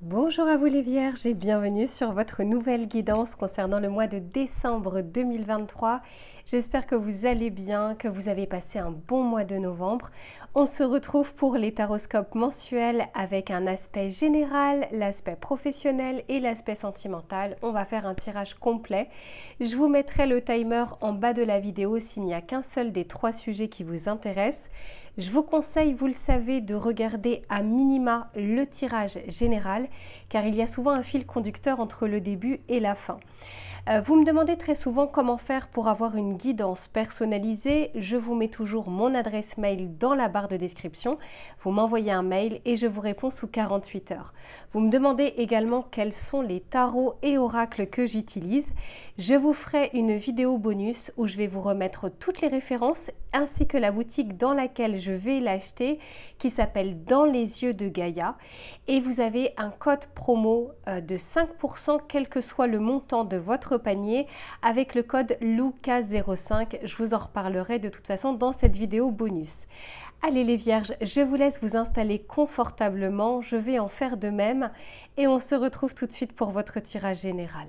Bonjour à vous les Vierges et bienvenue sur votre nouvelle guidance concernant le mois de décembre 2023. J'espère que vous allez bien, que vous avez passé un bon mois de novembre. On se retrouve pour les taroscopes mensuels avec un aspect général, l'aspect professionnel et l'aspect sentimental. On va faire un tirage complet. Je vous mettrai le timer en bas de la vidéo s'il n'y a qu'un seul des 3 sujets qui vous intéressent. Je vous conseille, vous le savez, de regarder à minima le tirage général car il y a souvent un fil conducteur entre le début et la fin. Vous me demandez très souvent comment faire pour avoir une guidance personnalisée. Je vous mets toujours mon adresse mail dans la barre de description. Vous m'envoyez un mail et je vous réponds sous 48 heures. Vous me demandez également quels sont les tarots et oracles que j'utilise. Je vous ferai une vidéo bonus où je vais vous remettre toutes les références ainsi que la boutique dans laquelle je vais l'acheter qui s'appelle Dans les yeux de Gaïa. Et vous avez un code promo de 5% quel que soit le montant de votre panier avec le code LUCA05. Je vous en reparlerai de toute façon dans cette vidéo bonus. Allez les Vierges, je vous laisse vous installer confortablement, je vais en faire de même et on se retrouve tout de suite pour votre tirage général.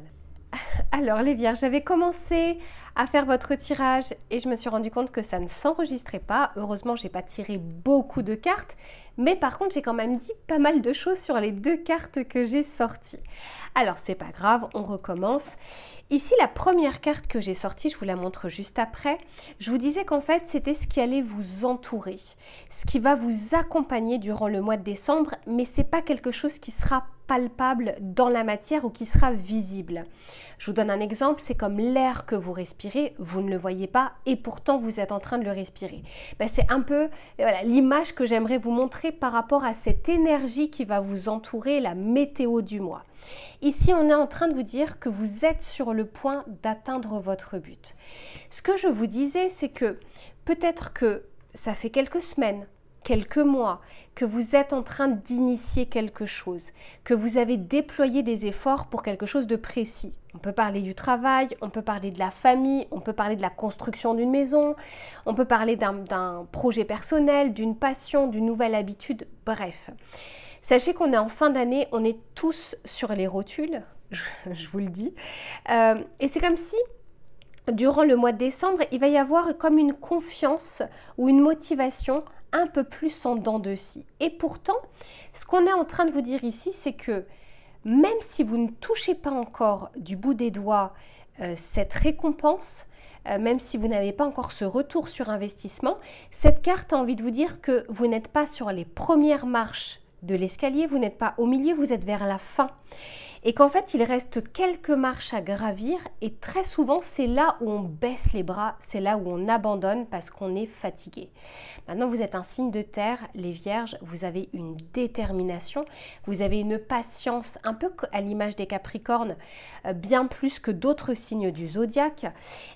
Alors les Vierges, j'avais commencé à faire votre tirage et je me suis rendu compte que ça ne s'enregistrait pas. Heureusement, j'ai pas tiré beaucoup de cartes, mais par contre, j'ai quand même dit pas mal de choses sur les 2 cartes que j'ai sorties. Alors, c'est pas grave, on recommence. Ici, la première carte que j'ai sortie, je vous la montre juste après. Je vous disais qu'en fait, c'était ce qui allait vous entourer, ce qui va vous accompagner durant le mois de décembre, mais c'est pas quelque chose qui sera palpable dans la matière ou qui sera visible. Je vous donne un exemple, c'est comme l'air que vous respirez, vous ne le voyez pas et pourtant vous êtes en train de le respirer. C'est un peu l'image que j'aimerais vous montrer par rapport à cette énergie qui va vous entourer, la météo du mois. Ici, on est en train de vous dire que vous êtes sur le point d'atteindre votre but. Ce que je vous disais, c'est que peut-être que ça fait quelques semaines, quelques mois, que vous êtes en train d'initier quelque chose, que vous avez déployé des efforts pour quelque chose de précis. On peut parler du travail, on peut parler de la famille, on peut parler de la construction d'une maison, on peut parler d'un projet personnel, d'une passion, d'une nouvelle habitude, bref. Sachez qu'on est en fin d'année, on est tous sur les rotules, je vous le dis, et c'est comme si durant le mois de décembre, il va y avoir comme une confiance ou une motivation un peu plus en dents de scie. Et pourtant, ce qu'on est en train de vous dire ici, c'est que même si vous ne touchez pas encore du bout des doigts cette récompense, même si vous n'avez pas encore ce retour sur investissement, cette carte a envie de vous dire que vous n'êtes pas sur les premières marches de l'escalier, vous n'êtes pas au milieu, vous êtes vers la fin. Et qu'en fait, il reste quelques marches à gravir et très souvent, c'est là où on baisse les bras, c'est là où on abandonne parce qu'on est fatigué. Maintenant, vous êtes un signe de terre, les Vierges, vous avez une détermination, vous avez une patience un peu à l'image des Capricornes, bien plus que d'autres signes du zodiaque.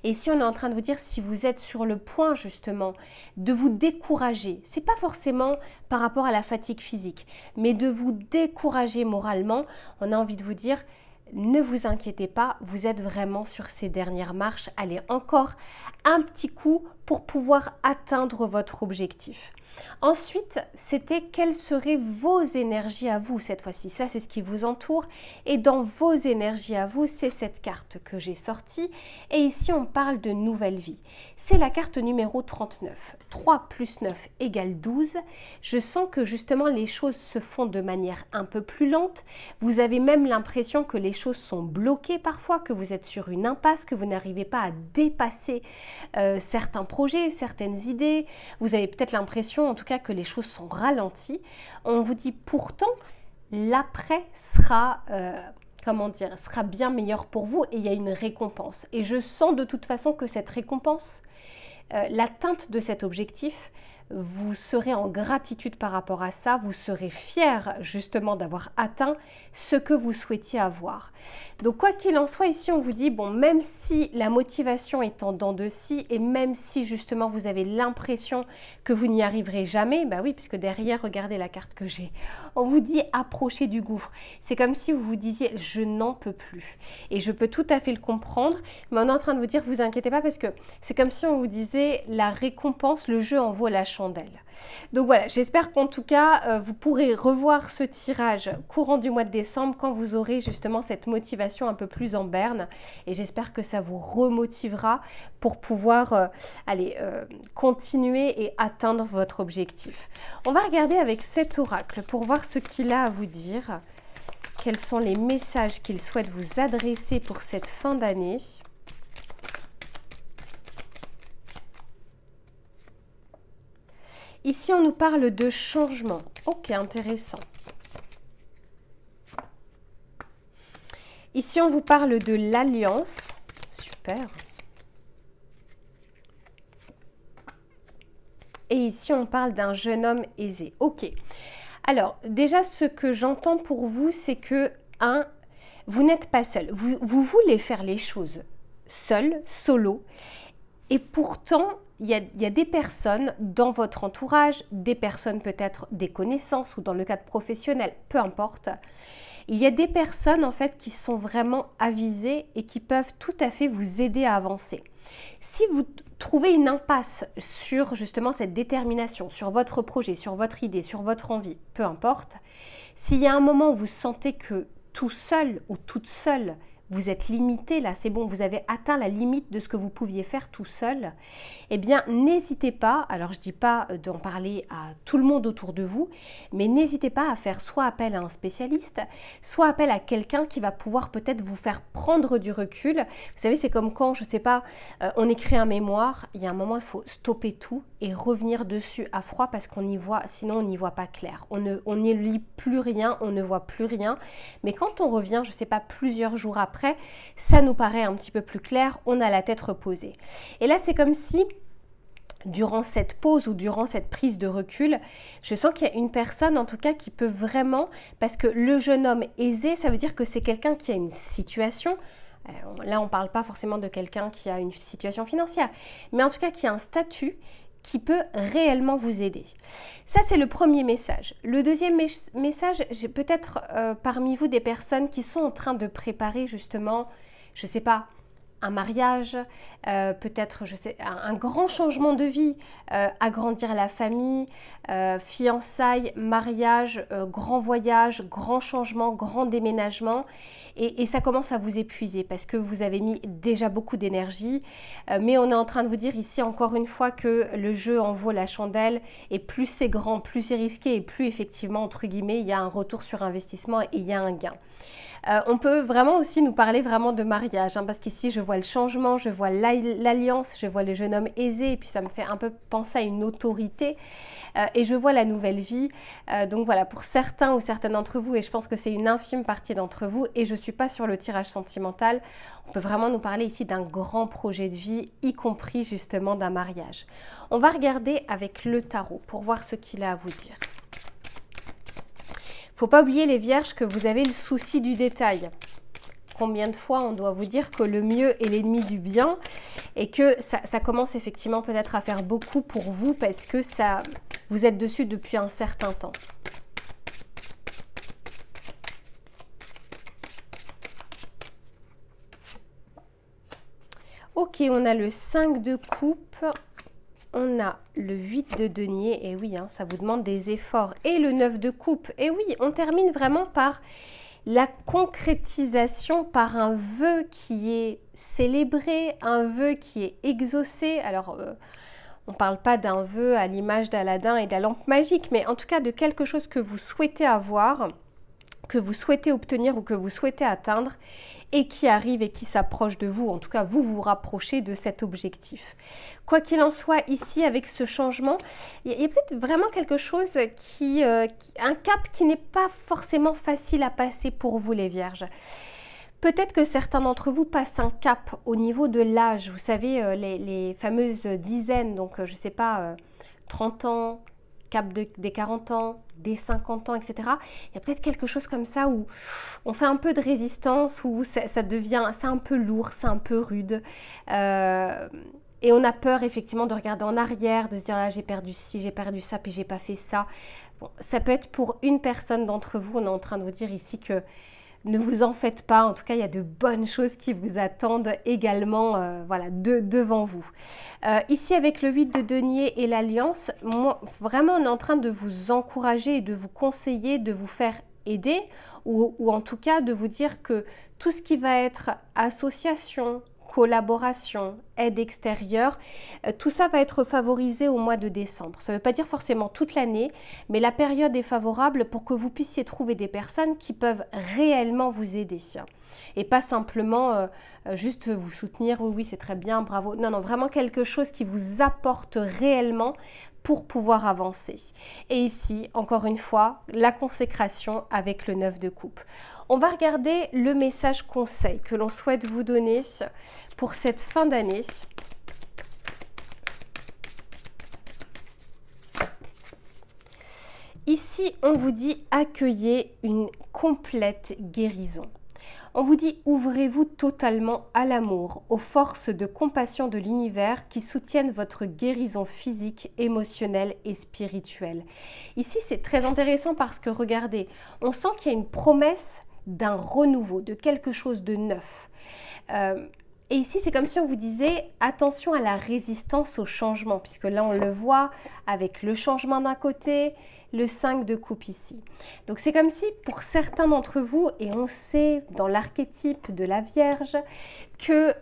Et si on est en train de vous dire, si vous êtes sur le point justement de vous décourager, c'est pas forcément par rapport à la fatigue physique, mais de vous décourager moralement, on a envie de vous dire, ne vous inquiétez pas, vous êtes vraiment sur ces dernières marches. Allez, encore un petit coup pour pouvoir atteindre votre objectif. Ensuite, c'était quelles seraient vos énergies à vous cette fois-ci. Ça, c'est ce qui vous entoure. Et dans vos énergies à vous, c'est cette carte que j'ai sortie. Et ici, on parle de nouvelle vie. C'est la carte numéro 39. 3 plus 9 égale 12. Je sens que justement, les choses se font de manière un peu plus lente. Vous avez même l'impression que les choses sont bloquées parfois, que vous êtes sur une impasse, que vous n'arrivez pas à dépasser certains projets, certaines idées. Vous avez peut-être l'impression en tout cas que les choses sont ralenties. On vous dit pourtant l'après sera sera bien meilleur pour vous et il y a une récompense. Et je sens de toute façon que cette récompense, l'atteinte de cet objectif, vous serez en gratitude par rapport à ça, vous serez fier justement d'avoir atteint ce que vous souhaitiez avoir. Donc quoi qu'il en soit, ici on vous dit, bon, même si la motivation est en dents de scie et même si justement vous avez l'impression que vous n'y arriverez jamais, bah oui, puisque derrière, regardez la carte que j'ai, on vous dit approchez du gouffre. C'est comme si vous vous disiez, je n'en peux plus. Et je peux tout à fait le comprendre, mais on est en train de vous dire, vous inquiétez pas parce que c'est comme si on vous disait, la récompense, le jeu en vaut la chandelle. chandelle. Donc voilà, j'espère qu'en tout cas, vous pourrez revoir ce tirage courant du mois de décembre quand vous aurez justement cette motivation un peu plus en berne. Et j'espère que ça vous remotivera pour pouvoir continuer et atteindre votre objectif. On va regarder avec cet oracle pour voir ce qu'il a à vous dire. Quels sont les messages qu'il souhaite vous adresser pour cette fin d'année? Ici, on nous parle de changement. Ok, intéressant. Ici, on vous parle de l'alliance. Super. Et ici, on parle d'un jeune homme aisé. Ok. Alors, déjà, ce que j'entends pour vous, c'est que, vous n'êtes pas seul. Vous voulez faire les choses seul, solo. Et pourtant, il y a des personnes dans votre entourage, des personnes peut-être des connaissances ou dans le cadre professionnel, peu importe. Il y a des personnes en fait qui sont vraiment avisées et qui peuvent tout à fait vous aider à avancer. Si vous trouvez une impasse sur justement cette détermination, sur votre projet, sur votre idée, sur votre envie, peu importe, s'il y a un moment où vous sentez que tout seul ou toute seule, vous êtes limité là, c'est bon, vous avez atteint la limite de ce que vous pouviez faire tout seul, eh bien n'hésitez pas, alors je ne dis pas d'en parler à tout le monde autour de vous, mais n'hésitez pas à faire soit appel à un spécialiste, soit appel à quelqu'un qui va pouvoir peut-être vous faire prendre du recul. Vous savez, c'est comme quand, je ne sais pas, on écrit un mémoire, il y a un moment, il faut stopper tout et revenir dessus à froid parce qu'on y voit, sinon on n'y voit pas clair. On n'y lit plus rien, on ne voit plus rien, mais quand on revient, je ne sais pas, plusieurs jours après, ça nous paraît un petit peu plus clair, on a la tête reposée. Et là, c'est comme si, durant cette pause ou durant cette prise de recul, je sens qu'il y a une personne en tout cas qui peut vraiment, parce que le jeune homme aisé, ça veut dire que c'est quelqu'un qui a une situation. Là, on ne parle pas forcément de quelqu'un qui a une situation financière, mais en tout cas qui a un statut qui peut réellement vous aider. Ça, c'est le premier message. Le deuxième message, j'ai peut-être parmi vous des personnes qui sont en train de préparer justement, je ne sais pas, un mariage, peut-être un grand changement de vie, agrandir la famille, fiançailles, mariage, grand voyage, grand changement, grand déménagement. Et ça commence à vous épuiser parce que vous avez mis déjà beaucoup d'énergie. Mais on est en train de vous dire ici encore une fois que le jeu en vaut la chandelle. Et plus c'est grand, plus c'est risqué et plus effectivement, entre guillemets, il y a un retour sur investissement et il y a un gain. On peut vraiment aussi nous parler vraiment de mariage, parce qu'ici je vois le changement, je vois l'alliance, je vois le jeune homme aisé et puis ça me fait un peu penser à une autorité et je vois la nouvelle vie. Donc voilà, pour certains ou certaines d'entre vous, et je pense que c'est une infime partie d'entre vous, et je ne suis pas sur le tirage sentimental, on peut vraiment nous parler ici d'un grand projet de vie, y compris justement d'un mariage. On va regarder avec le tarot pour voir ce qu'il a à vous dire. Faut pas oublier les vierges que vous avez le souci du détail. Combien de fois on doit vous dire que le mieux est l'ennemi du bien et que ça commence effectivement peut-être à faire beaucoup pour vous parce que vous êtes dessus depuis un certain temps. Ok, on a le 5 de coupe. On a le 8 de denier, et oui, ça vous demande des efforts. Et le 9 de coupe, et oui, on termine vraiment par la concrétisation, par un vœu qui est célébré, un vœu qui est exaucé. Alors, on ne parle pas d'un vœu à l'image d'Aladin et de la lampe magique, mais en tout cas de quelque chose que vous souhaitez avoir, que vous souhaitez obtenir ou que vous souhaitez atteindre, et qui arrive et qui s'approche de vous. En tout cas, vous vous rapprochez de cet objectif. Quoi qu'il en soit, ici, avec ce changement, il y a peut-être vraiment quelque chose un cap qui n'est pas forcément facile à passer pour vous, les vierges. Peut-être que certains d'entre vous passent un cap au niveau de l'âge. Vous savez, les fameuses dizaines, donc je ne sais pas, 30 ans, cap des 40 ans, des 50 ans, etc. Il y a peut-être quelque chose comme ça où on fait un peu de résistance, où ça devient, c'est un peu lourd, c'est un peu rude. Et on a peur effectivement de regarder en arrière, de se dire là j'ai perdu ci, j'ai perdu ça, puis j'ai pas fait ça. Bon, ça peut être pour une personne d'entre vous, on est en train de vous dire ici que ne vous en faites pas. En tout cas, il y a de bonnes choses qui vous attendent également voilà, devant vous. Ici, avec le 8 de denier et l'alliance, vraiment, on est en train de vous encourager et de vous conseiller, de vous faire aider ou en tout cas de vous dire que tout ce qui va être association, collaboration, aide extérieure, tout ça va être favorisé au mois de décembre. Ça ne veut pas dire forcément toute l'année, mais la période est favorable pour que vous puissiez trouver des personnes qui peuvent réellement vous aider. Et pas simplement juste vous soutenir, oui, oui, c'est très bien, bravo. Non, non, vraiment quelque chose qui vous apporte réellement pour pouvoir avancer. Et ici, encore une fois, la consécration avec le 9 de coupe. On va regarder le message conseil que l'on souhaite vous donner pour cette fin d'année. Ici, on vous dit accueillez une complète guérison. On vous dit ouvrez-vous totalement à l'amour, aux forces de compassion de l'univers qui soutiennent votre guérison physique, émotionnelle et spirituelle. Ici, c'est très intéressant parce que regardez, on sent qu'il y a une promesse d'un renouveau, de quelque chose de neuf. Et ici, c'est comme si on vous disait attention à la résistance au changement, puisque là, on le voit avec le changement d'un côté, le 5 de coupe ici. Donc, c'est comme si pour certains d'entre vous, et on sait dans l'archétype de la Vierge, que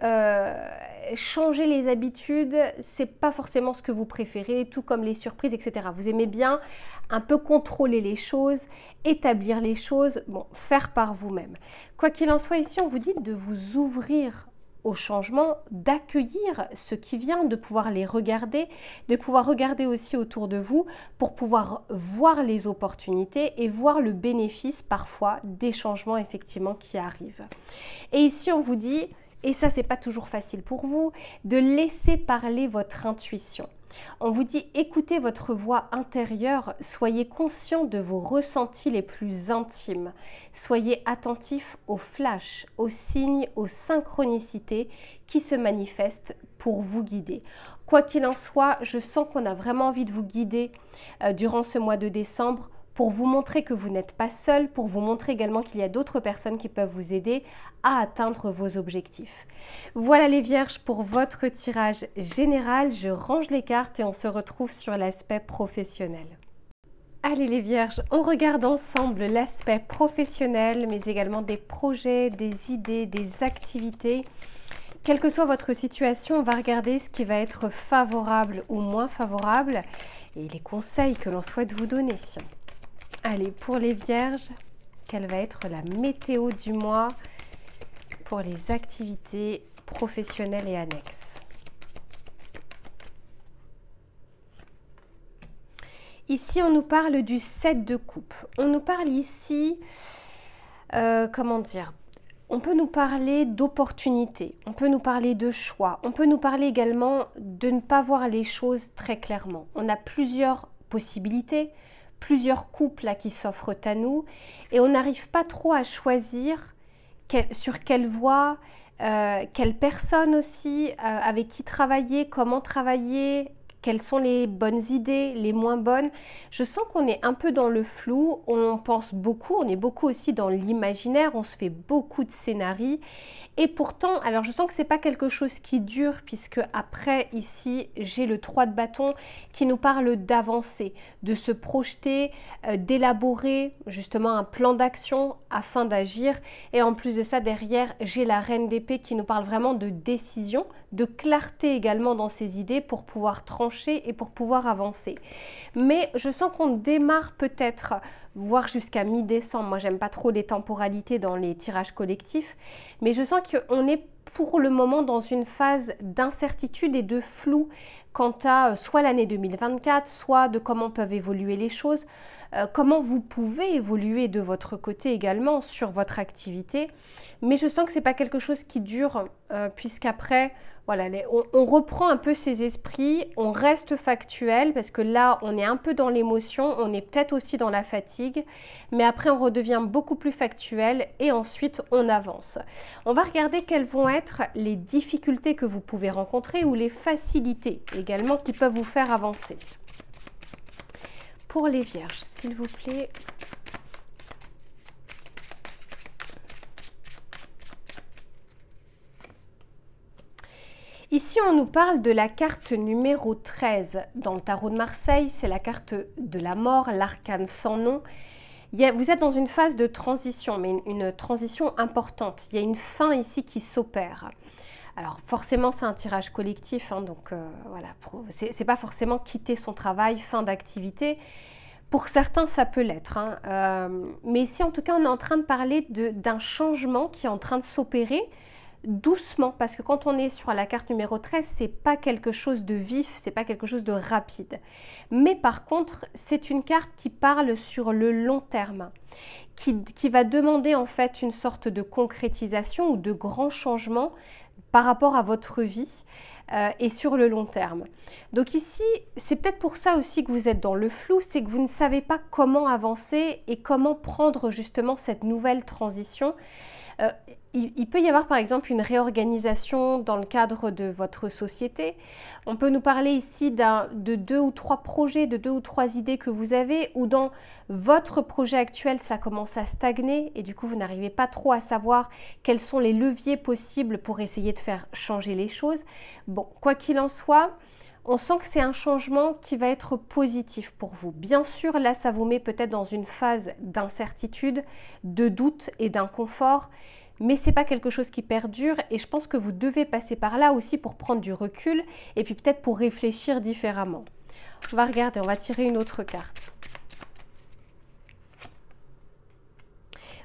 changer les habitudes, c'est pas forcément ce que vous préférez, tout comme les surprises, etc. Vous aimez bien un peu contrôler les choses, établir les choses, bon, faire par vous-même. Quoi qu'il en soit, ici, on vous dit de vous ouvrir au changement, d'accueillir ce qui vient, de pouvoir les regarder, de pouvoir regarder aussi autour de vous pour pouvoir voir les opportunités et voir le bénéfice parfois des changements effectivement qui arrivent. Et ici on vous dit, et ça c'est pas toujours facile pour vous, de laisser parler votre intuition. On vous dit écoutez votre voix intérieure, soyez conscient de vos ressentis les plus intimes, soyez attentif aux flashs, aux signes, aux synchronicités qui se manifestent pour vous guider. Quoi qu'il en soit, je sens qu'on a vraiment envie de vous guider durant ce mois de décembre pour vous montrer que vous n'êtes pas seul, pour vous montrer également qu'il y a d'autres personnes qui peuvent vous aider à atteindre vos objectifs. Voilà les Vierges pour votre tirage général. Je range les cartes et on se retrouve sur l'aspect professionnel. Allez les Vierges, on regarde ensemble l'aspect professionnel, mais également des projets, des idées, des activités. Quelle que soit votre situation, on va regarder ce qui va être favorable ou moins favorable et les conseils que l'on souhaite vous donner. Allez, pour les Vierges, quelle va être la météo du mois pour les activités professionnelles et annexes? Ici, on nous parle du 7 de coupe. On nous parle ici, comment dire, on peut nous parler d'opportunités, on peut nous parler de choix, on peut nous parler également de ne pas voir les choses très clairement. On a plusieurs possibilités, plusieurs couples là, qui s'offrent à nous et on n'arrive pas trop à choisir sur quelle voie, quelle personne aussi, avec qui travailler, comment travailler, quelles sont les bonnes idées, les moins bonnes. Je sens qu'on est un peu dans le flou, on pense beaucoup, on est beaucoup aussi dans l'imaginaire, on se fait beaucoup de scénarios. Et pourtant, alors je sens que ce n'est pas quelque chose qui dure, puisque après, ici, j'ai le 3 de bâton qui nous parle d'avancer, de se projeter, d'élaborer justement un plan d'action afin d'agir. Et en plus de ça, derrière, j'ai la reine d'épée qui nous parle vraiment de décision, de clarté également dans ses idées pour pouvoir trancher et pour pouvoir avancer. Mais je sens qu'on démarre peut-être, voire jusqu'à mi-décembre. Moi, j'aime pas trop les temporalités dans les tirages collectifs, mais je sens qu'on est pour le moment dans une phase d'incertitude et de flou quant à soit l'année 2024, soit de comment peuvent évoluer les choses, comment vous pouvez évoluer de votre côté également sur votre activité. Mais je sens que ce n'est pas quelque chose qui dure, puisqu'après, voilà, on reprend un peu ses esprits, on reste factuel, parce que là, on est un peu dans l'émotion, on est peut-être aussi dans la fatigue, mais après, on redevient beaucoup plus factuel et ensuite, on avance. On va regarder quelles vont être les difficultés que vous pouvez rencontrer ou les facilités également qui peuvent vous faire avancer. Pour les Vierges, s'il vous plaît. Ici, on nous parle de la carte numéro 13 dans le tarot de Marseille. C'est la carte de la mort, l'arcane sans nom. Vous êtes dans une phase de transition, mais une transition importante. Il y a une fin ici qui s'opère. Alors forcément, c'est un tirage collectif, hein, donc voilà, c'est pas forcément quitter son travail, fin d'activité. Pour certains, ça peut l'être. Hein. Mais ici, en tout cas, on est en train de parler d'un changement qui est en train de s'opérer doucement, parce que quand on est sur la carte numéro 13, c'est pas quelque chose de vif, c'est pas quelque chose de rapide. Mais par contre, c'est une carte qui parle sur le long terme, qui va demander en fait une sorte de concrétisation ou de grands changements par rapport à votre vie et sur le long terme. Donc ici, c'est peut-être pour ça aussi que vous êtes dans le flou, c'est que vous ne savez pas comment avancer et comment prendre justement cette nouvelle transition. Il peut y avoir par exemple une réorganisation dans le cadre de votre société. On peut nous parler ici de 2 ou 3 projets, de 2 ou 3 idées que vous avez, ou dans votre projet actuel, ça commence à stagner et du coup, vous n'arrivez pas trop à savoir quels sont les leviers possibles pour essayer de faire changer les choses. Bon, quoi qu'il en soit, on sent que c'est un changement qui va être positif pour vous. Bien sûr, là, ça vous met peut-être dans une phase d'incertitude, de doute et d'inconfort, mais ce n'est pas quelque chose qui perdure et je pense que vous devez passer par là aussi pour prendre du recul et puis peut-être pour réfléchir différemment. On va regarder, on va tirer une autre carte.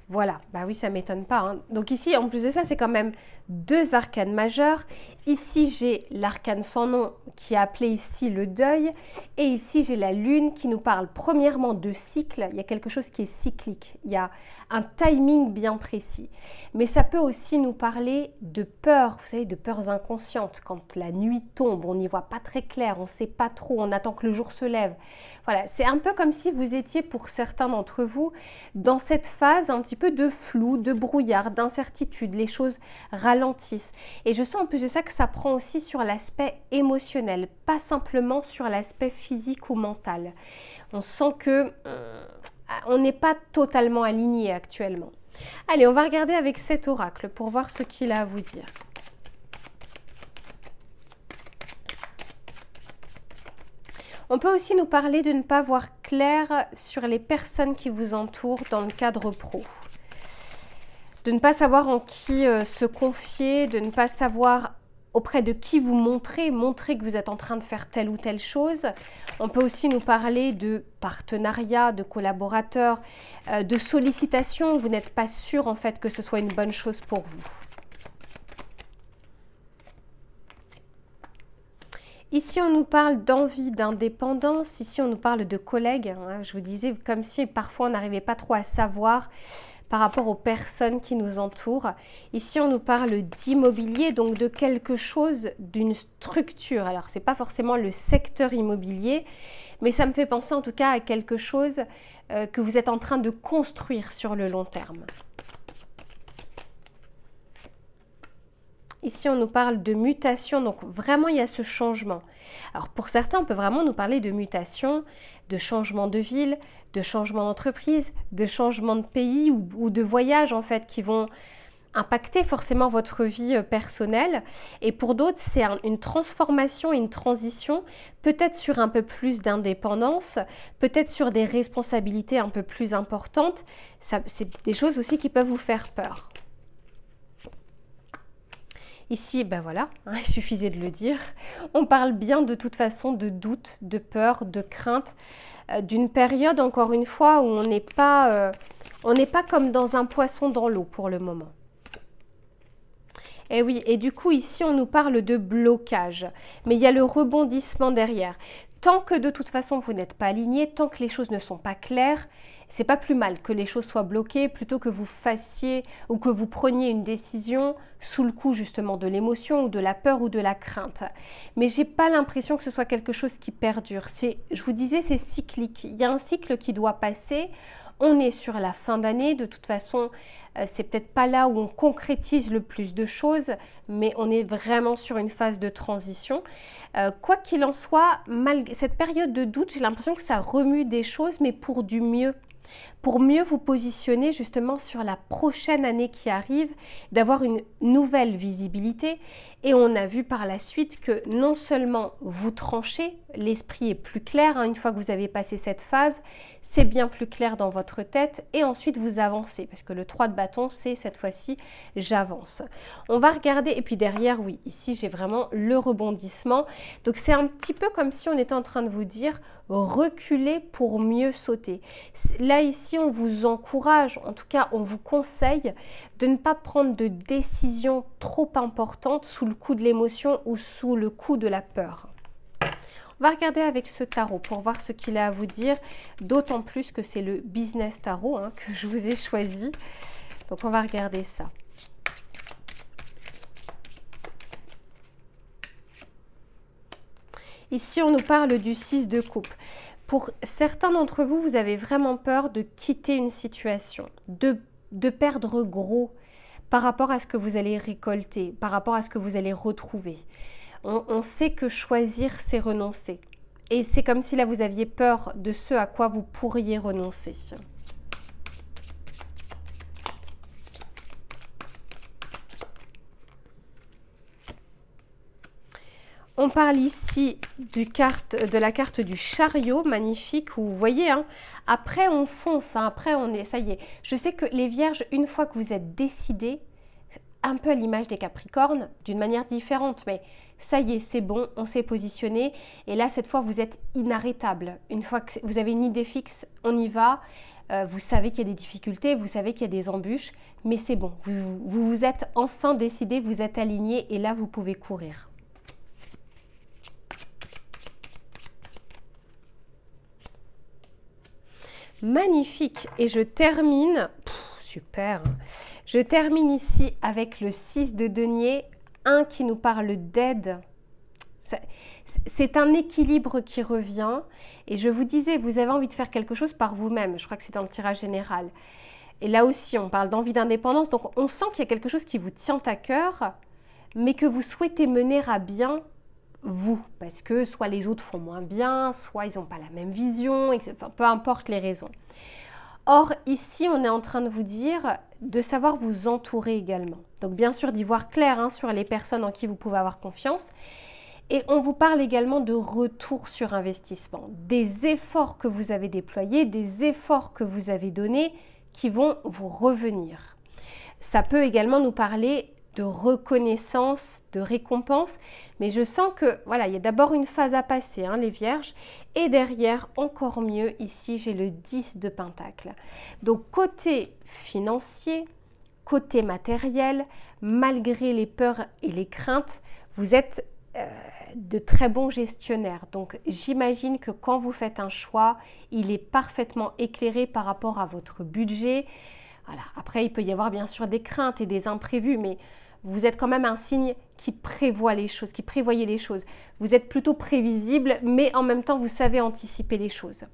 Voilà, bah oui, ça ne m'étonne pas. Hein. Donc ici, en plus de ça, c'est quand même 2 arcanes majeures. Ici, j'ai l'arcane sans nom qui est appelé ici le deuil. Et ici, j'ai la lune qui nous parle premièrement de cycle. Il y a quelque chose qui est cyclique. Il y a un timing bien précis. Mais ça peut aussi nous parler de peur, vous savez, de peurs inconscientes. Quand la nuit tombe, on n'y voit pas très clair, on ne sait pas trop, on attend que le jour se lève. Voilà, c'est un peu comme si vous étiez, pour certains d'entre vous, dans cette phase un petit peu de flou, de brouillard, d'incertitude. Les choses ralentissent. Et je sens en plus de ça que ça prend aussi sur l'aspect émotionnel, pas simplement sur l'aspect physique ou mental. On sent que on n'est pas totalement aligné actuellement. Allez, on va regarder avec cet oracle pour voir ce qu'il a à vous dire. On peut aussi nous parler de ne pas voir clair sur les personnes qui vous entourent dans le cadre pro. De ne pas savoir en qui se confier, de ne pas savoir auprès de qui vous montrer que vous êtes en train de faire telle ou telle chose. On peut aussi nous parler de partenariat, de collaborateurs, de sollicitations. Vous n'êtes pas sûr en fait que ce soit une bonne chose pour vous. Ici, on nous parle d'envie, d'indépendance. Ici, on nous parle de collègues. Hein. Je vous disais, comme si parfois on n'arrivait pas trop à savoir par rapport aux personnes qui nous entourent. Ici, on nous parle d'immobilier, donc de quelque chose, d'une structure. Alors, ce n'est pas forcément le secteur immobilier, mais ça me fait penser en tout cas à quelque chose que vous êtes en train de construire sur le long terme. Ici, on nous parle de mutation, donc vraiment, il y a ce changement. Alors, pour certains, on peut vraiment nous parler de mutation, de changement de ville, de changement d'entreprise, de changement de pays ou de voyage, en fait, qui vont impacter forcément votre vie personnelle. Et pour d'autres, c'est une transformation, une transition, peut-être sur un peu plus d'indépendance, peut-être sur des responsabilités un peu plus importantes. C'est des choses aussi qui peuvent vous faire peur. Ici, ben voilà, hein, il suffisait de le dire. On parle bien de toute façon de doute, de peur, de crainte, d'une période, encore une fois, où on n'est pas comme dans un poisson dans l'eau pour le moment. Et oui, et du coup, ici, on nous parle de blocage. Mais il y a le rebondissement derrière. Tant que de toute façon, vous n'êtes pas aligné, tant que les choses ne sont pas claires, c'est pas plus mal que les choses soient bloquées plutôt que vous fassiez ou que vous preniez une décision sous le coup justement de l'émotion ou de la peur ou de la crainte. Mais j'ai pas l'impression que ce soit quelque chose qui perdure. Je vous disais, c'est cyclique. Il y a un cycle qui doit passer. On est sur la fin d'année. De toute façon, c'est peut-être pas là où on concrétise le plus de choses, mais on est vraiment sur une phase de transition. Quoi qu'il en soit, malgré cette période de doute, j'ai l'impression que ça remue des choses, mais pour du mieux. pour mieux vous positionner justement sur la prochaine année qui arrive, d'avoir une nouvelle visibilité. Et on a vu par la suite que non seulement vous tranchez, l'esprit est plus clair, une fois que vous avez passé cette phase, c'est bien plus clair dans votre tête et ensuite vous avancez parce que le 3 de bâton, c'est cette fois-ci j'avance. On va regarder et puis derrière, oui, ici j'ai vraiment le rebondissement. Donc c'est un petit peu comme si on était en train de vous dire reculez pour mieux sauter. Là ici, on vous encourage, en tout cas on vous conseille de ne pas prendre de décisions trop importantes sous le coup de l'émotion ou sous le coup de la peur. On va regarder avec ce tarot pour voir ce qu'il a à vous dire, d'autant plus que c'est le business tarot que je vous ai choisi. Donc on va regarder ça. Ici, on nous parle du 6 de coupe. Pour certains d'entre vous, vous avez vraiment peur de quitter une situation, de perdre gros par rapport à ce que vous allez récolter, par rapport à ce que vous allez retrouver. On sait que choisir, c'est renoncer. Et c'est comme si là, vous aviez peur de ce à quoi vous pourriez renoncer. On parle ici de la carte du chariot, magnifique, où vous voyez, après on fonce, après on est, ça y est. Je sais que les vierges, une fois que vous êtes décidés, un peu à l'image des capricornes, d'une manière différente, mais ça y est, c'est bon, on s'est positionné. Et là, cette fois, vous êtes inarrêtable. Une fois que vous avez une idée fixe, on y va. Vous savez qu'il y a des difficultés, vous savez qu'il y a des embûches, mais c'est bon. Vous vous êtes enfin décidé, vous êtes aligné et là, vous pouvez courir. Magnifique. Et je termine, super, je termine ici avec le 6 de denier, un qui nous parle d'aide. C'est un équilibre qui revient. Et je vous disais, vous avez envie de faire quelque chose par vous-même. Je crois que c'est dans le tirage général. Et là aussi, on parle d'envie d'indépendance. Donc, on sent qu'il y a quelque chose qui vous tient à cœur, mais que vous souhaitez mener à bien vous. Parce que soit les autres font moins bien, soit ils n'ont pas la même vision, etc. Enfin, peu importe les raisons. Or, ici, on est en train de vous dire de savoir vous entourer également. Donc, bien sûr, d'y voir clair sur les personnes en qui vous pouvez avoir confiance. Et on vous parle également de retour sur investissement, des efforts que vous avez déployés, des efforts que vous avez donnés qui vont vous revenir. Ça peut également nous parler de reconnaissance, de récompense, mais je sens que voilà, il y a d'abord une phase à passer, les vierges, et derrière, encore mieux, ici j'ai le 10 de Pentacle. Donc côté financier, côté matériel, malgré les peurs et les craintes, vous êtes de très bons gestionnaires. Donc j'imagine que quand vous faites un choix, il est parfaitement éclairé par rapport à votre budget. Voilà. Après, il peut y avoir bien sûr des craintes et des imprévus, mais vous êtes quand même un signe qui prévoit les choses, qui prévoyait les choses. Vous êtes plutôt prévisible, mais en même temps, vous savez anticiper les choses.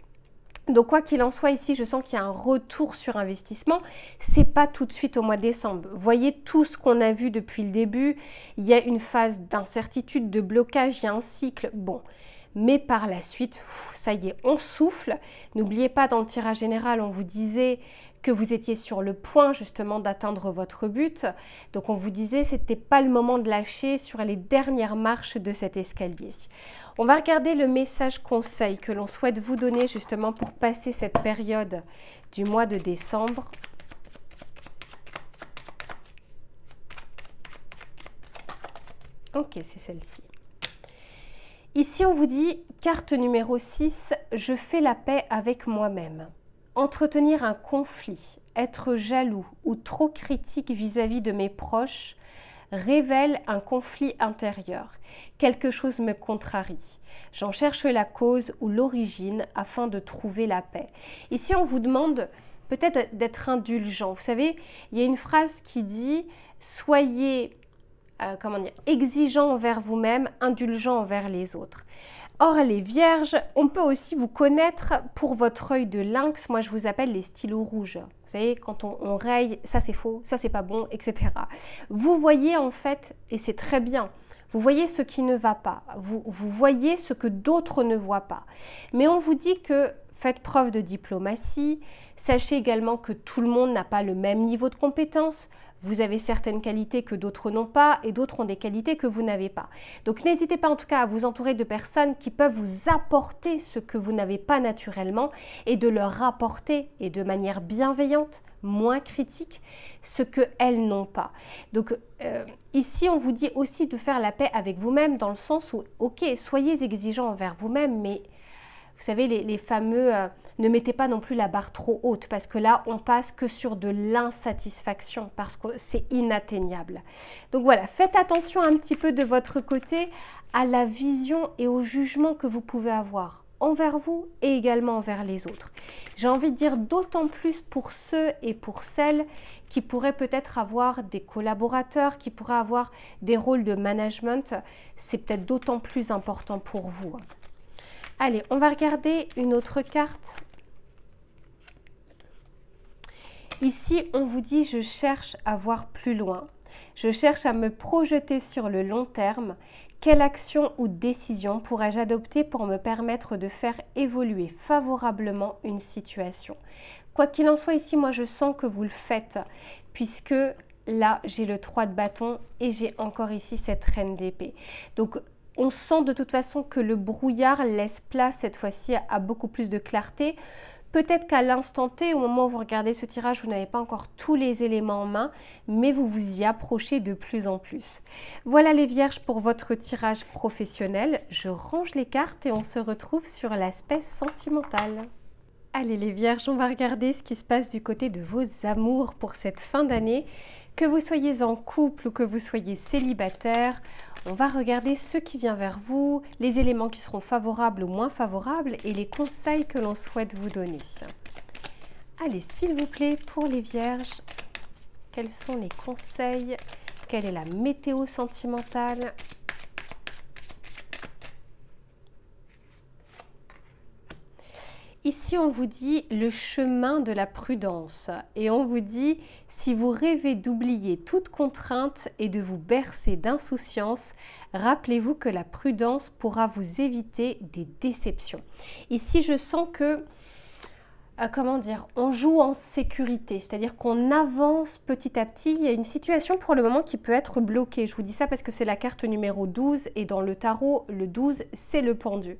Donc quoi qu'il en soit, ici, je sens qu'il y a un retour sur investissement. C'est pas tout de suite au mois de décembre. Voyez tout ce qu'on a vu depuis le début. Il y a une phase d'incertitude, de blocage, il y a un cycle. Bon, mais par la suite, ça y est, on souffle. N'oubliez pas, dans le tirage général, on vous disait que vous étiez sur le point justement d'atteindre votre but. Donc on vous disait que ce n'était pas le moment de lâcher sur les dernières marches de cet escalier. On va regarder le message conseil que l'on souhaite vous donner justement pour passer cette période du mois de décembre. Ok, c'est celle-ci. Ici, on vous dit, carte numéro 6, je fais la paix avec moi-même. Entretenir un conflit, être jaloux ou trop critique vis-à-vis de mes proches révèle un conflit intérieur. Quelque chose me contrarie. J'en cherche la cause ou l'origine afin de trouver la paix. Ici, on vous demande peut-être d'être indulgent. Vous savez, il y a une phrase qui dit « Soyez exigeant envers vous-même, indulgent envers les autres ». Or, les vierges, on peut aussi vous connaître pour votre œil de lynx. Moi, je vous appelle les stylos rouges. Vous savez, quand on raye, ça c'est faux, ça c'est pas bon, etc. Vous voyez en fait, et c'est très bien, vous voyez ce qui ne va pas. Vous voyez ce que d'autres ne voient pas. Mais on vous dit que Faites preuve de diplomatie. Sachez également que tout le monde n'a pas le même niveau de compétence. Vous avez certaines qualités que d'autres n'ont pas et d'autres ont des qualités que vous n'avez pas. Donc n'hésitez pas en tout cas à vous entourer de personnes qui peuvent vous apporter ce que vous n'avez pas naturellement et de leur apporter, et de manière bienveillante, moins critique, ce qu'elles n'ont pas. Donc ici, on vous dit aussi de faire la paix avec vous-même dans le sens où, ok, soyez exigeants envers vous-même, mais vous savez, les fameux ne mettez pas non plus la barre trop haute parce que là, on passe que sur de l'insatisfaction parce que c'est inatteignable. Donc voilà, faites attention un petit peu de votre côté à la vision et au jugement que vous pouvez avoir envers vous et également envers les autres. J'ai envie de dire d'autant plus pour ceux et pour celles qui pourraient peut-être avoir des collaborateurs, qui pourraient avoir des rôles de management. C'est peut-être d'autant plus important pour vous. Allez, on va regarder une autre carte. Ici, on vous dit « Je cherche à voir plus loin. Je cherche à me projeter sur le long terme. Quelle action ou décision pourrais-je adopter pour me permettre de faire évoluer favorablement une situation ?» Quoi qu'il en soit, ici, moi, je sens que vous le faites, puisque là, j'ai le 3 de bâton et j'ai encore ici cette reine d'épée. Donc, on sent de toute façon que le brouillard laisse place cette fois-ci à beaucoup plus de clarté. Peut-être qu'à l'instant T, au moment où vous regardez ce tirage, vous n'avez pas encore tous les éléments en main, mais vous vous y approchez de plus en plus. Voilà les vierges pour votre tirage professionnel. Je range les cartes et on se retrouve sur l'aspect sentimental. Allez les vierges, on va regarder ce qui se passe du côté de vos amours pour cette fin d'année. Que vous soyez en couple ou que vous soyez célibataire, on va regarder ce qui vient vers vous, les éléments qui seront favorables ou moins favorables et les conseils que l'on souhaite vous donner. Allez, s'il vous plaît, pour les vierges, quels sont les conseils? Quelle est la météo sentimentale? Ici, on vous dit le chemin de la prudence et on vous dit si vous rêvez d'oublier toute contrainte et de vous bercer d'insouciance, rappelez-vous que la prudence pourra vous éviter des déceptions. Ici, je sens que comment dire, on joue en sécurité, c'est-à-dire qu'on avance petit à petit. Il y a une situation pour le moment qui peut être bloquée. Je vous dis ça parce que c'est la carte numéro 12 et dans le tarot, le 12, c'est le pendu.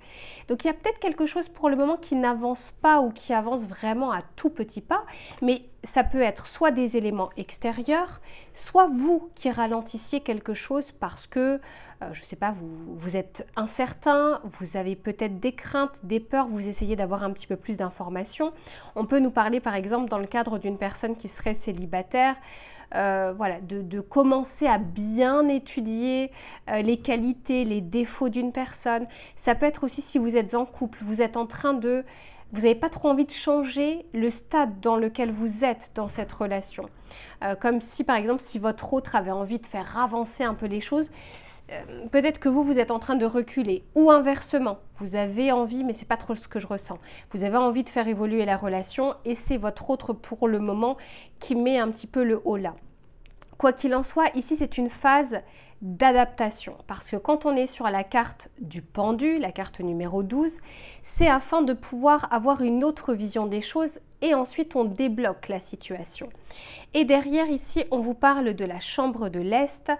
Donc il y a peut-être quelque chose pour le moment qui n'avance pas ou qui avance vraiment à tout petit pas, mais ça peut être soit des éléments extérieurs, soit vous qui ralentissiez quelque chose parce que, je ne sais pas, vous êtes incertain, vous avez peut-être des craintes, des peurs, vous essayez d'avoir un petit peu plus d'informations. On peut nous parler par exemple dans le cadre d'une personne qui serait célibataire, voilà, de commencer à bien étudier les qualités, les défauts d'une personne. Ça peut être aussi si vous êtes en couple, vous êtes en train de... Vous n'avez pas trop envie de changer le stade dans lequel vous êtes dans cette relation. Comme si, par exemple, si votre autre avait envie de faire avancer un peu les choses, peut-être que vous êtes en train de reculer. Ou inversement, vous avez envie, mais ce n'est pas trop ce que je ressens, vous avez envie de faire évoluer la relation et c'est votre autre pour le moment qui met un petit peu le haut là. Quoi qu'il en soit, ici, c'est une phase d'adaptation. Parce que quand on est sur la carte du pendu, la carte numéro 12, c'est afin de pouvoir avoir une autre vision des choses et ensuite on débloque la situation. Et derrière ici, on vous parle de la chambre de l'Est.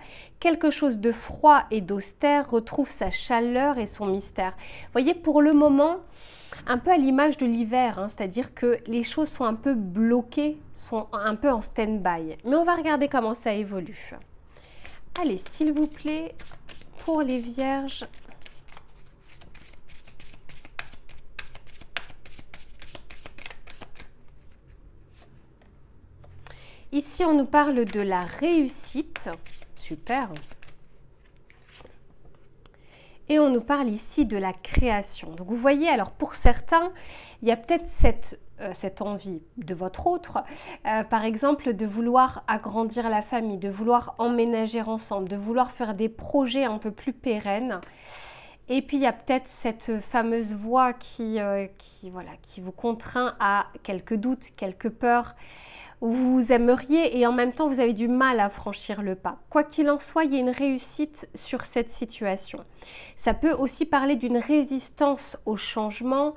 Quelque chose de froid et d'austère retrouve sa chaleur et son mystère. Vous voyez, pour le moment, un peu à l'image de l'hiver, hein, c'est-à-dire que les choses sont un peu bloquées, sont un peu en stand-by. Mais on va regarder comment ça évolue. Allez, s'il vous plaît, pour les vierges, ici on nous parle de la réussite, super. Et on nous parle ici de la création. Donc vous voyez, alors pour certains, il y a peut-être cette envie de votre autre, par exemple, de vouloir agrandir la famille, de vouloir emménager ensemble, de vouloir faire des projets un peu plus pérennes. Et puis il y a peut-être cette fameuse voix qui vous contraint à quelques doutes, quelques peurs, où vous aimeriez et en même temps vous avez du mal à franchir le pas. Quoi qu'il en soit, il y a une réussite sur cette situation. Ça peut aussi parler d'une résistance au changement,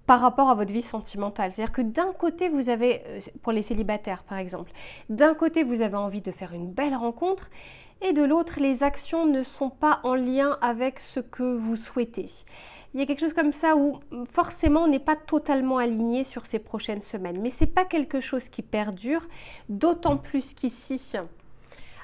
par rapport à votre vie sentimentale. C'est-à-dire que d'un côté, vous avez, pour les célibataires par exemple, d'un côté, vous avez envie de faire une belle rencontre et de l'autre, les actions ne sont pas en lien avec ce que vous souhaitez. Il y a quelque chose comme ça où forcément on n'est pas totalement aligné sur ces prochaines semaines. Mais ce n'est pas quelque chose qui perdure, d'autant plus qu'ici,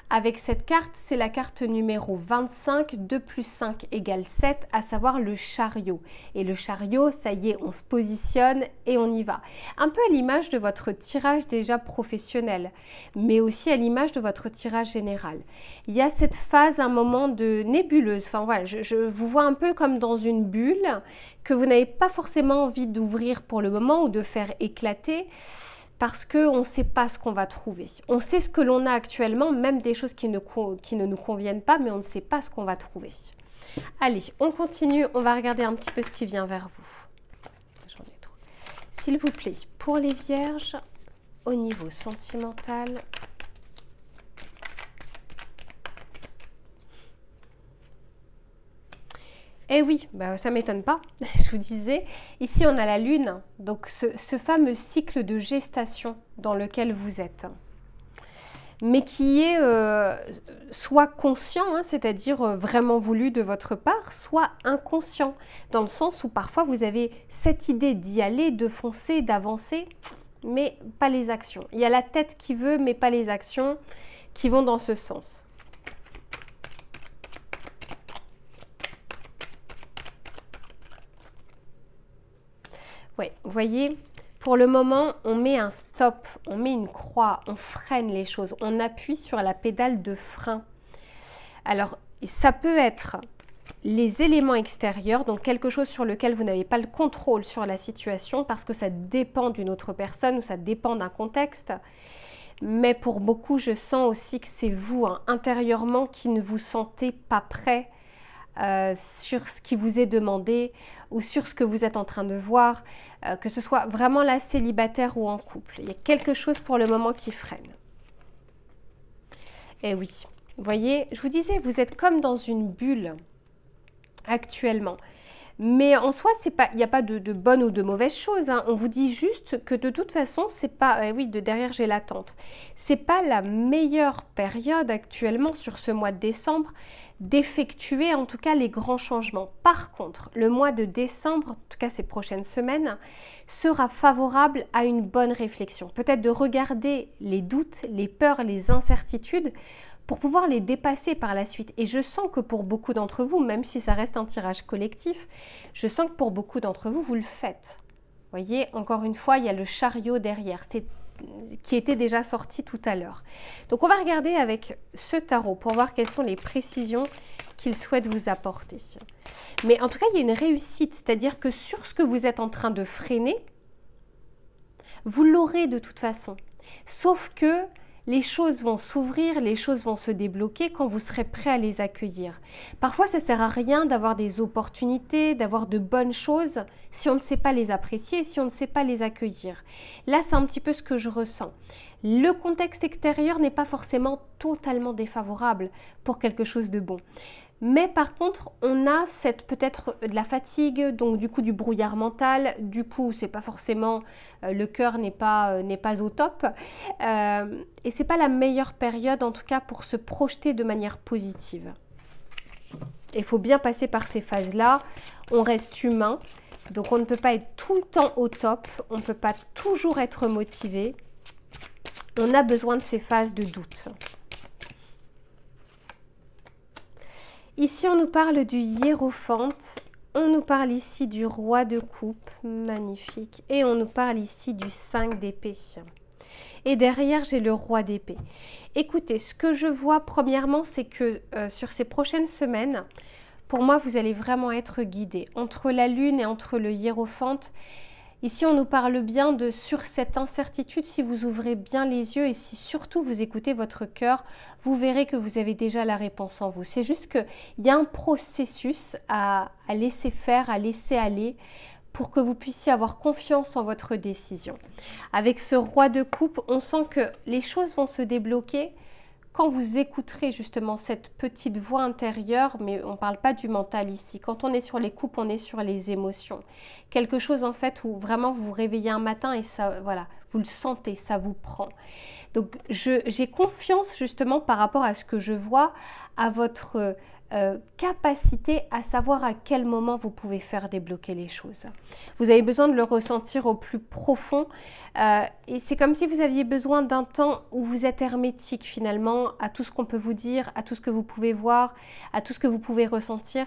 avec cette carte, c'est la carte numéro 25, 2 plus 5 égale 7, à savoir le chariot. Et le chariot, ça y est, on se positionne et on y va. Un peu à l'image de votre tirage déjà professionnel, mais aussi à l'image de votre tirage général. Il y a cette phase, un moment de nébuleuse. Enfin voilà, je vous vois un peu comme dans une bulle que vous n'avez pas forcément envie d'ouvrir pour le moment ou de faire éclater. Parce qu'on ne sait pas ce qu'on va trouver. On sait ce que l'on a actuellement, même des choses qui ne nous conviennent pas, mais on ne sait pas ce qu'on va trouver. Allez, on continue, on va regarder un petit peu ce qui vient vers vous. J'en ai trop. S'il vous plaît, pour les vierges, au niveau sentimental, eh oui, bah, ça ne m'étonne pas, je vous disais. Ici, on a la lune, donc ce fameux cycle de gestation dans lequel vous êtes. Mais qui est soit conscient, hein, c'est-à-dire vraiment voulu de votre part, soit inconscient, dans le sens où parfois vous avez cette idée d'y aller, de foncer, d'avancer, mais pas les actions. Il y a la tête qui veut, mais pas les actions qui vont dans ce sens. Oui, vous voyez, pour le moment, on met un stop, on met une croix, on freine les choses, on appuie sur la pédale de frein. Alors, ça peut être les éléments extérieurs, donc quelque chose sur lequel vous n'avez pas le contrôle sur la situation parce que ça dépend d'une autre personne ou ça dépend d'un contexte. Mais pour beaucoup, je sens aussi que c'est vous, hein, intérieurement, qui ne vous sentez pas prêt sur ce qui vous est demandé ou sur ce que vous êtes en train de voir, que ce soit vraiment là célibataire ou en couple. Il y a quelque chose pour le moment qui freine. Et oui, vous voyez, je vous disais, vous êtes comme dans une bulle actuellement. Mais en soi, il n'y a pas de bonnes ou de mauvaises choses, hein. On vous dit juste que de toute façon, c'est pas... oui, de derrière, j'ai l'attente. C'est pas la meilleure période actuellement sur ce mois de décembre d'effectuer en tout cas les grands changements. Par contre, le mois de décembre, en tout cas ces prochaines semaines, sera favorable à une bonne réflexion. Peut-être de regarder les doutes, les peurs, les incertitudes pour pouvoir les dépasser par la suite. Et je sens que pour beaucoup d'entre vous, même si ça reste un tirage collectif, je sens que pour beaucoup d'entre vous, vous le faites. Vous voyez, encore une fois, il y a le chariot derrière, qui était déjà sorti tout à l'heure. Donc on va regarder avec ce tarot pour voir quelles sont les précisions qu'il souhaite vous apporter. Mais en tout cas, il y a une réussite, c'est-à-dire que sur ce que vous êtes en train de freiner, vous l'aurez de toute façon. Sauf que les choses vont s'ouvrir, les choses vont se débloquer quand vous serez prêt à les accueillir. Parfois, ça ne sert à rien d'avoir des opportunités, d'avoir de bonnes choses si on ne sait pas les apprécier, si on ne sait pas les accueillir. Là, c'est un petit peu ce que je ressens. Le contexte extérieur n'est pas forcément totalement défavorable pour quelque chose de bon. Mais par contre, on a peut-être de la fatigue, donc du coup du brouillard mental, du coup c'est pas forcément, le cœur n'est pas au top, et c'est pas la meilleure période en tout cas pour se projeter de manière positive. Il faut bien passer par ces phases-là, on reste humain, donc on ne peut pas être tout le temps au top, on ne peut pas toujours être motivé, on a besoin de ces phases de doute. Ici, on nous parle du hiérophante, on nous parle ici du roi de coupe, magnifique, et on nous parle ici du 5 d'épée. Et derrière, j'ai le roi d'épée. Écoutez, ce que je vois premièrement, c'est que sur ces prochaines semaines, pour moi, vous allez vraiment être guidé. Entre la lune et entre le hiérophante, ici, on nous parle bien de sur cette incertitude, si vous ouvrez bien les yeux et si surtout vous écoutez votre cœur, vous verrez que vous avez déjà la réponse en vous. C'est juste qu'il y a un processus à laisser faire, à laisser aller pour que vous puissiez avoir confiance en votre décision. Avec ce roi de coupe, on sent que les choses vont se débloquer quand vous écouterez justement cette petite voix intérieure, mais on ne parle pas du mental ici, quand on est sur les coupes, on est sur les émotions. Quelque chose en fait où vraiment vous vous réveillez un matin et ça, voilà, vous le sentez, ça vous prend. Donc j'ai confiance justement par rapport à ce que je vois, à votre capacité à savoir à quel moment vous pouvez faire débloquer les choses. Vous avez besoin de le ressentir au plus profond et c'est comme si vous aviez besoin d'un temps où vous êtes hermétique finalement à tout ce qu'on peut vous dire, à tout ce que vous pouvez voir, à tout ce que vous pouvez ressentir.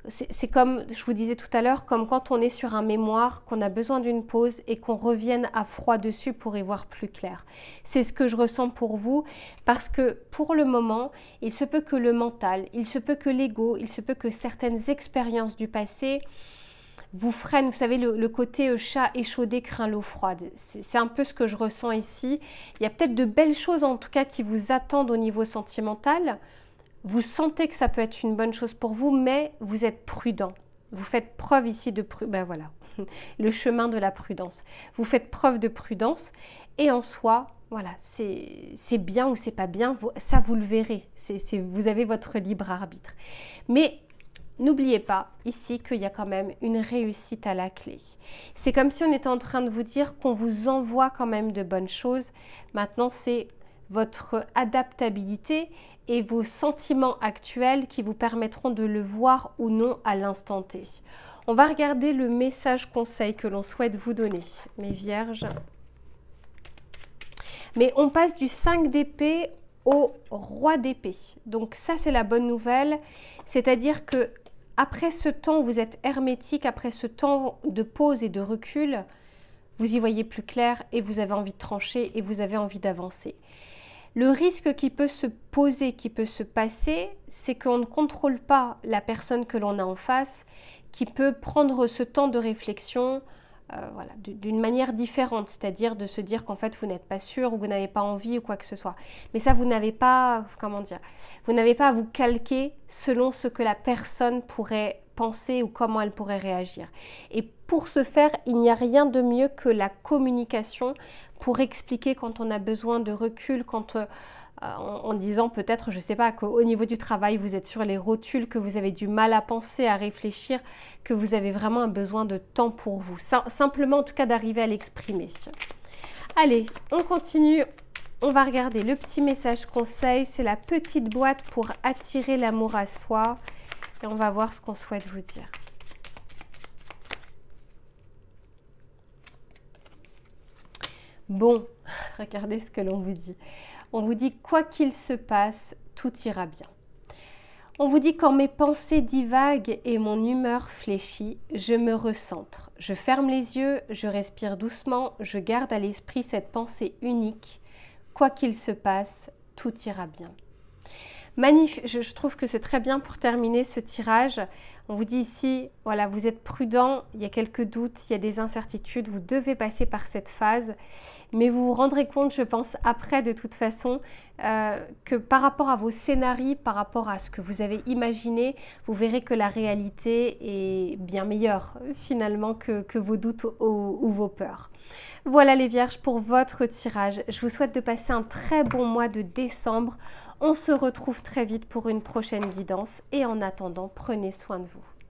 C'est comme, je vous disais tout à l'heure, comme quand on est sur un mémoire, qu'on a besoin d'une pause et qu'on revienne à froid dessus pour y voir plus clair. C'est ce que je ressens pour vous parce que pour le moment, il se peut que le mental, il se peut que l'ego, il se peut que certaines expériences du passé vous freinent. Vous savez, le côté chat échaudé craint l'eau froide. C'est un peu ce que je ressens ici. Il y a peut-être de belles choses en tout cas qui vous attendent au niveau sentimental. Vous sentez que ça peut être une bonne chose pour vous, mais vous êtes prudent. Vous faites preuve ici de prudence. Ben voilà, le chemin de la prudence. Vous faites preuve de prudence et en soi, voilà, c'est bien ou c'est pas bien, ça vous le verrez. Vous avez votre libre arbitre. Mais n'oubliez pas ici qu'il y a quand même une réussite à la clé. C'est comme si on était en train de vous dire qu'on vous envoie quand même de bonnes choses. Maintenant, c'est votre adaptabilité et vos sentiments actuels qui vous permettront de le voir ou non à l'instant T. On va regarder le message conseil que l'on souhaite vous donner, mes vierges. Mais on passe du 5 d'épée au roi d'épée. Donc ça, c'est la bonne nouvelle. C'est-à-dire que après ce temps où vous êtes hermétique, après ce temps de pause et de recul, vous y voyez plus clair et vous avez envie de trancher et vous avez envie d'avancer. Le risque qui peut se poser, qui peut se passer, c'est qu'on ne contrôle pas la personne que l'on a en face, qui peut prendre ce temps de réflexion voilà, d'une manière différente, c'est-à-dire de se dire qu'en fait vous n'êtes pas sûr ou vous n'avez pas envie ou quoi que ce soit. Mais ça, vous n'avez pas, comment dire, vous n'avez pas à vous calquer selon ce que la personne pourrait penser ou comment elle pourrait réagir. Et pour ce faire, il n'y a rien de mieux que la communication pour expliquer quand on a besoin de recul, quand en disant peut-être, je ne sais pas, qu'au niveau du travail, vous êtes sur les rotules, que vous avez du mal à penser, à réfléchir, que vous avez vraiment un besoin de temps pour vous. Simplement, en tout cas, d'arriver à l'exprimer. Allez, on continue. On va regarder le petit message conseil. C'est la petite boîte pour attirer l'amour à soi. Et on va voir ce qu'on souhaite vous dire. Bon, regardez ce que l'on vous dit. On vous dit, quoi qu'il se passe, tout ira bien. On vous dit, quand mes pensées divaguent et mon humeur fléchit, je me recentre. Je ferme les yeux, je respire doucement, je garde à l'esprit cette pensée unique. Quoi qu'il se passe, tout ira bien. Magnifique, je trouve que c'est très bien pour terminer ce tirage. On vous dit ici, voilà, vous êtes prudent, il y a quelques doutes, il y a des incertitudes, vous devez passer par cette phase. Mais vous vous rendrez compte, je pense, après de toute façon, que par rapport à vos scénarios, par rapport à ce que vous avez imaginé, vous verrez que la réalité est bien meilleure finalement que vos doutes ou vos peurs. Voilà les vierges pour votre tirage. Je vous souhaite de passer un très bon mois de décembre. On se retrouve très vite pour une prochaine guidance et en attendant, prenez soin de vous.